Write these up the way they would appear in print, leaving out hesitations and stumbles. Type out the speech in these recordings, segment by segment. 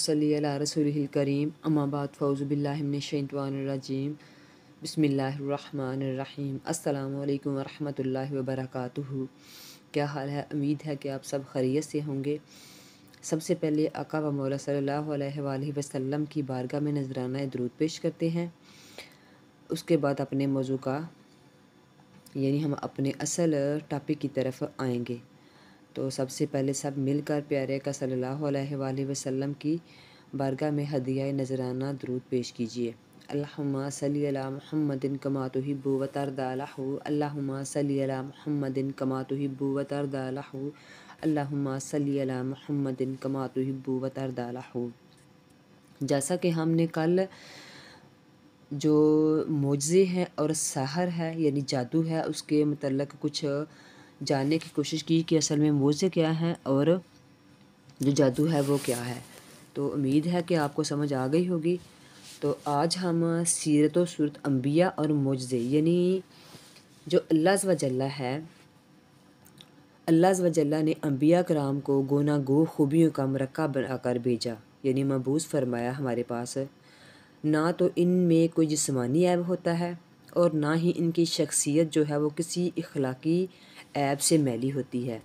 सल्ली अला रसूलिहिल करीम अम्मा बाद फ़ौज़ु बिल्लाहि मिनश शैतानिर रजीम बिस्मिल्लाहिर रहमानिर रहीम अस्सलामु अलैकुम व रहमतुल्लाहि व बरकातुहू। क्या हाल है? उम्मीद है कि आप सब खैरियत से होंगे। सबसे पहले आका व मौला सल्लल्लाहु अलैहि वसल्लम की बारगाह में नजराना दुरूद पेश करते हैं। उसके बाद अपने मौजू का यानी हम अपने असल टॉपिक की तरफ आएंगे। तो सबसे पहले सब मिलकर प्यारे का सल्लल्लाहु अलैहि वसल्लम की बारगाह में हदिया नजराना दुरूद पेश कीजिए। अल्लाहुम्मा सल्ली अला मुहम्मदिन कमा तुहिब्बु व तर्दा लहू, अल्लाहुम्मा सल्ली अला मुहम्मदिन कमा तुहिब्बु व तर्दा लहू, अल्लाहुम्मा सल्ली अला मुहम्मदिन कमा तुहिब्बु व तर्दा लहू। जैसा कि हमने कल जो मोज़े हैं और सहर है यानी जादू है उसके मतलब कुछ जानने की कोशिश की कि असल में मोज़े क्या हैं और जो जादू है वो क्या है। तो उम्मीद है कि आपको समझ आ गई होगी। तो आज हम सीरत व सूरत अम्बिया और मोज़े यानी जो अल्लाह व जल्ला है, अल्लाह व जल्ला ने अम्बिया कराम को गोना गो खूबियों का मरक्का बनाकर भेजा यानी मबूस फरमाया हमारे पास। ना तो इनमें कोई जिस्मानी ऐब होता है और ना ही इनकी शख्सियत जो है वो किसी इखलाकी ऐब से मैली होती है।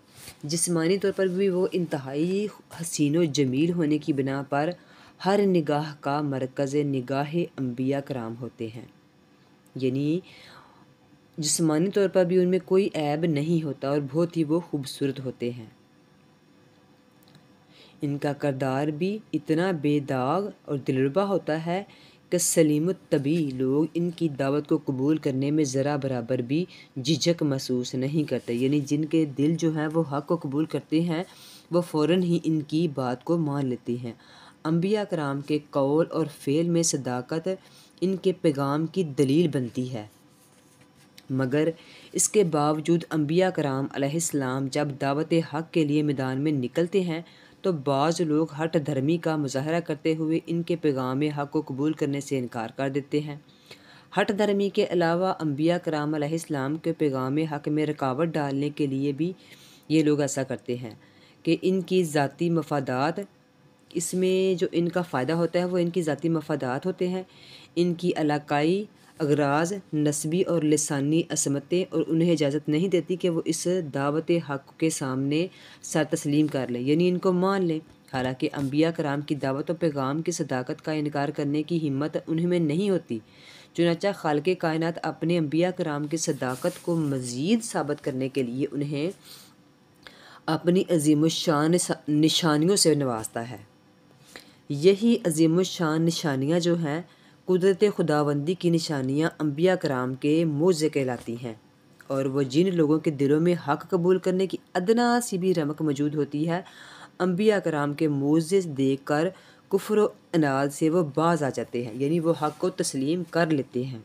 जिस्मानी तौर पर भी वो इंतहाई हसीन व जमील होने की बिना पर हर निगाह का मरकज़ निगाह अम्बिया कराम होते हैं। यानी जिस्मानी तौर पर भी उनमें कोई ऐब नहीं होता और बहुत ही वो खूबसूरत होते हैं। इनका किरदार भी इतना बेदाग और दिलरुबा होता है कि सलीमुत तबी लोग इनकी दावत को कबूल करने में ज़रा बराबर भी झिझक महसूस नहीं करते। यानी जिनके दिल जो हैं वो हक़ को कबूल करते हैं वो फ़ौरन ही इनकी बात को मान लेते हैं। अम्बिया कराम के कौल और फ़ेल में सदाकत इनके पैगाम की दलील बनती है। मगर इसके बावजूद अम्बिया कराम अलैहिस्सलाम जब दावत हक़ के लिए मैदान में निकलते हैं तो बाज़ लोग हट धर्मी का मुज़ाहरा करते हुए इनके पैगाम हक़ को कबूल करने से इनकार कर देते हैं। हट धर्मी के अलावा अम्बिया कराम अलैहिस्सलाम के पैगाम हक़ में रुकावट डालने के लिए भी ये लोग ऐसा करते हैं कि इनकी ज़ाती मफादात, इसमें जो इनका फ़ायदा होता है वो इनकी ज़ाती मफादात होते हैं। इनकी इलाकाई अगराज़, नस्बी और लिसानी असमतें और उन्हें इजाज़त नहीं देती कि वो इस दावत हक़ के सामने सर तस्लीम कर लें यानी इनको मान लें। हालांकि अम्बिया कराम की दावत और पैगाम की सदाकत का इनकार करने की हिम्मत उन्हें में नहीं होती। चुनांचे खालिक़े कायनात अपने अम्बिया कराम की सदाकत को मज़ीद साबित करने के लिए उन्हें अपनी अज़ीमुश्शान निशानियों से नवाजता है। यही अज़ीमुश्शान निशानियाँ जो हैं कुदरत खुदावंदी की निशानियाँ अम्बिया कराम के मोज़े कहलाती हैं और वो जिन लोगों के दिलों में हक़ कबूल करने की अदना सी भी रमक मौजूद होती है, अम्बिया कराम के मोज़े देख कर कुफ्र व अनाद से वो बाज आ जाते हैं यानी वो हक़ को तस्लीम कर लेते हैं।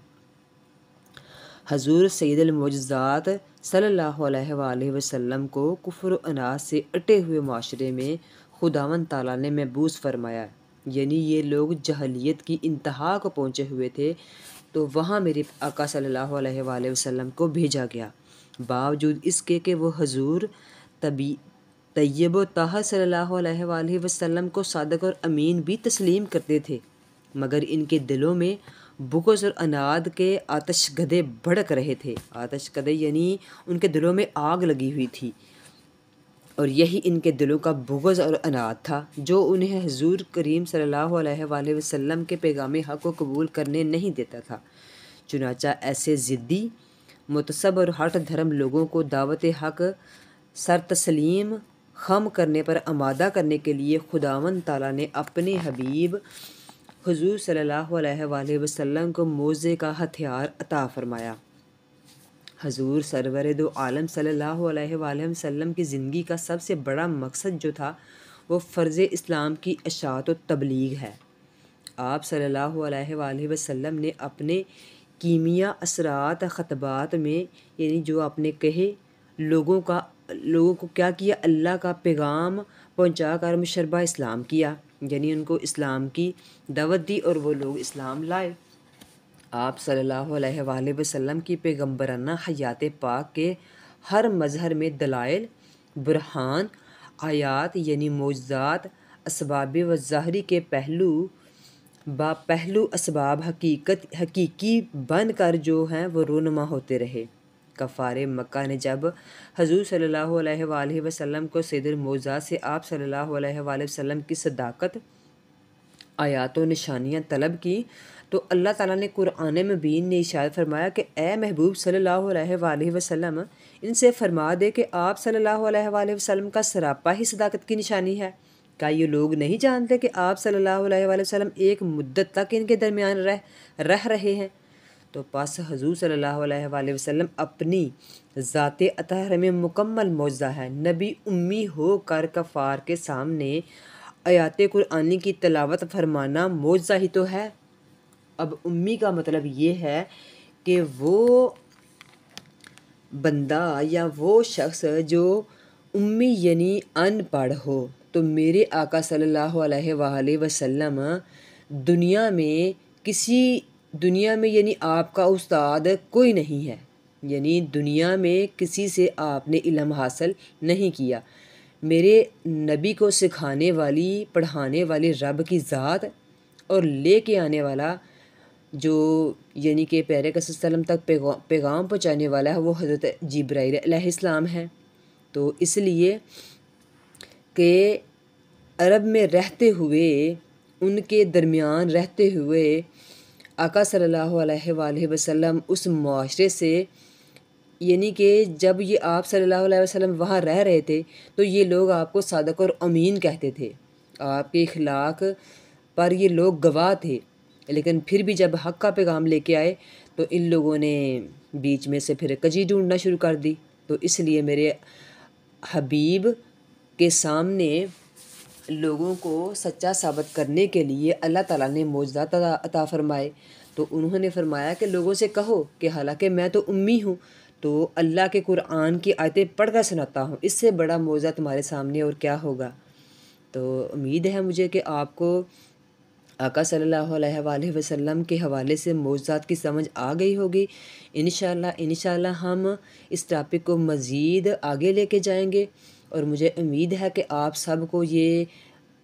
हज़ूर सैयदुल मोअज़्ज़ात सल्लल्लाहु अलैहि वसल्लम को कुफ्र व अनाद से अटे हुए माशरे में खुदावंद ताला ने महबूस फरमाया। यानी ये लोग जहलियत की इंतहा को पहुँचे हुए थे तो वहाँ मेरे आका सल्लल्लाहु अलैहि वसल्लम को भेजा गया। बावजूद इसके कि वो हजूर तय्यब व ताहर सल्लल्लाहु अलैहि वसल्लम को सादक और अमीन भी तस्लीम करते थे, मगर इनके दिलों में बुग़्ज़ और अनाद के आतशगदे भड़क रहे थे। आतशगदे यानी उनके दिलों में आग लगी हुई थी और यही इनके दिलों का बुग़्ज़ और अनाद था जो उन्हें हुज़ूर करीम सल्लल्लाहु अलैहि वसल्लम के पैगाम हक़ को कबूल करने नहीं देता था। चुनांचा ऐसे ज़िद्दी, मुतसब और हठ धर्म लोगों को दावत हक़ सर तस्लीम खम करने पर आमादा करने के लिए खुदावंद ताला ने अपने हबीब हुज़ूर सल्लल्लाहु अलैहि वसल्लम को मोज़े का हथियार अता फ़रमाया। हजूर सरवर दो आलम सल्लल्लाहु अलैहि वसल्लम की ज़िंदगी का सबसे बड़ा मकसद जो था वो फ़र्ज़ इस्लाम की अशात व तबलीग है। आप सल्लल्लाहु अलैहि वसल्लम ने अपने कीमिया असरात ख़तबात में यानी जो आपने कहे लोगों को क्या किया, अल्लाह का पैगाम पहुँचा कर मुशर्रबा इस्लाम किया यानी उनको इस्लाम की दावत दी और वो लोग इस्लाम लाए। आप सल्लल्लाहु अलैहि वसल्लम की पैगम्बराना हयात पाक के हर मज़हर में दलाइल, बुरहान, आयात यानी मोज़ात, असबाब व ज़ाहरी के पहलू असबाब हकीकी बन कर जो हैं वो रोनुमा होते रहे। कफ़ार मक्का ने जब हजूर सल्लल्लाहु अलैहि वसल्लम को सैयदुल मौज़ूदात से आप सल्लल्लाहु अलैहि वसल्लम की सदाकत आयातों निशानियाँ तलब की तो अल्लाह ताला ने कुरान मुबीन में इरशाद फरमाया कि ए महबूब सल्लल्लाहु अलैहि वसल्लम इनसे फरमा दे कि आप सल्लल्लाहु अलैहि वसल्लम का सरापा ही सदाकत की निशानी है। क्या ये लोग नहीं जानते कि आप सल्लल्लाहु अलैहि वसल्लम एक मुद्दत तक इनके दरमियान रह रहे हैं। तो बस हजूर सल्लल्लाहु अलैहि वसल्लम अपनी ज़ाते अतहर में मुकम्मल मौजज़ा है। नबी उम्मी हो कर कफ़ार के सामने आयात कुरानी की तिलावत फरमाना मौजज़ा ही तो है। अब उम्मी का मतलब ये है कि वो बंदा या वो शख्स जो उम्मी यानी अनपढ़ हो। तो मेरे आका सल्लल्लाहु अलैहि वसल्लम दुनिया में यानी आपका उस्ताद कोई नहीं है, यानी दुनिया में किसी से आपने इल्म हासिल नहीं किया। मेरे नबी को सिखाने वाली पढ़ाने वाली रब की ज़ात और लेके आने वाला जो यानी कि प्यारे सल्लम तक पैगाम पहुँचाने वाला है वो हज़रत जिब्राईल अलैहिस्सलाम है। तो इसलिए कि अरब में रहते हुए उनके दरमियान रहते हुए आका सल्लल्लाहु अलैहि वसल्लम उस मुआशरे से यानी कि जब ये आप सल्लल्लाहु अलैहि वसल्लम वहाँ रह रहे थे तो ये लोग आपको सादक और अमीन कहते थे, आपके इखलाक पर ये लोग गवाह थे। लेकिन फिर भी जब हक़ का पैगाम लेके आए तो इन लोगों ने बीच में से फिर कजी ढूंढना शुरू कर दी। तो इसलिए मेरे हबीब के सामने लोगों को सच्चा साबित करने के लिए अल्लाह ताला ने मौजज़ात अता फ़रमाए। तो उन्होंने फरमाया कि लोगों से कहो कि हालांकि मैं तो उम्मी हूँ, तो अल्लाह के कुरान की आयतें पढ़ कर सुनाता हूँ, इससे बड़ा मौजज़ा तुम्हारे सामने और क्या होगा। तो उम्मीद है मुझे कि आपको आका सल्लल्लाहु अलैहि वसल्लम के हवाले से मौजज़ात की समझ आ गई होगी। इंशाल्लाह हम इस टॉपिक को मज़ीद आगे लेके जाएंगे और मुझे उम्मीद है कि आप सबको ये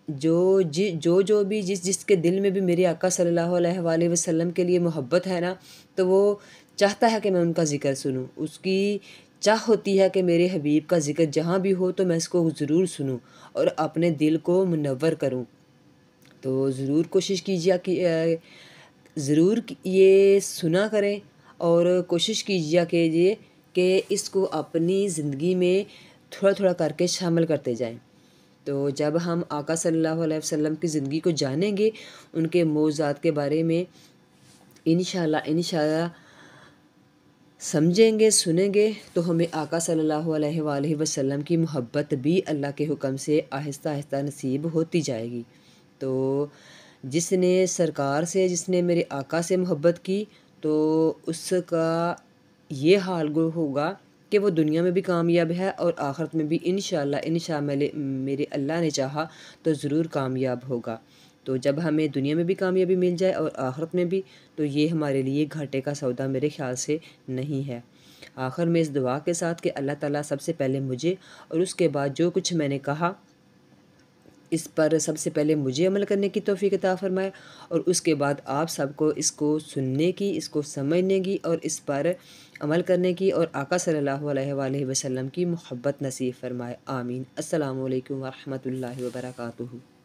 जो भी जिसके दिल में भी मेरे आका सल्लल्लाहु अलैहि वसल्लम के लिए मोहब्बत है ना, तो वो चाहता है कि मैं उनका ज़िक्र सुनूं। उसकी चाह होती है कि मेरे हबीब का ज़िक्र जहाँ भी हो तो मैं इसको ज़रूर सुनूं और अपने दिल को मुनव्वर करूं। तो ज़रूर कोशिश कीजिए कि ज़रूर ये सुना करें और कोशिश कीजिए कि इसको अपनी ज़िंदगी में थोड़ा थोड़ा करके शामिल करते जाएं। तो जब हम आका सल्लल्लाहु अलैहि वसल्लम की ज़िंदगी को जानेंगे, उनके मौजज़ात के बारे में इंशाल्लाह समझेंगे, सुनेंगे, तो हमें आका सल्लल्लाहु अलैहि वसल्लम की मोहब्बत भी अल्लाह के हुक्म से आहिस्ता आहिस्ता नसीब होती जाएगी। तो जिसने मेरे आका से मोहब्बत की तो उसका ये हाल होगा कि वो दुनिया में भी कामयाब है और आखिरत में भी इंशाल्लाह मेरे अल्लाह ने चाहा तो ज़रूर कामयाब होगा। तो जब हमें दुनिया में भी कामयाबी मिल जाए और आखिरत में भी, तो ये हमारे लिए घाटे का सौदा मेरे ख़्याल से नहीं है। आखिर में इस दुआ के साथ कि अल्लाह ताला सबसे पहले मुझे और उसके बाद जो कुछ मैंने कहा इस पर सबसे पहले मुझे अमल करने की तौफीक अता फ़रमाए और उसके बाद आप सबको इसको सुनने की, इसको समझने की और इस पर अमल करने की और आका सल्लल्लाहु अलैहि वसल्लम की मोहब्बत नसीब फ़रमाए। आमीन। अस्सलामु अलैकुम व रहमतुल्लाहि व बरकातुहू।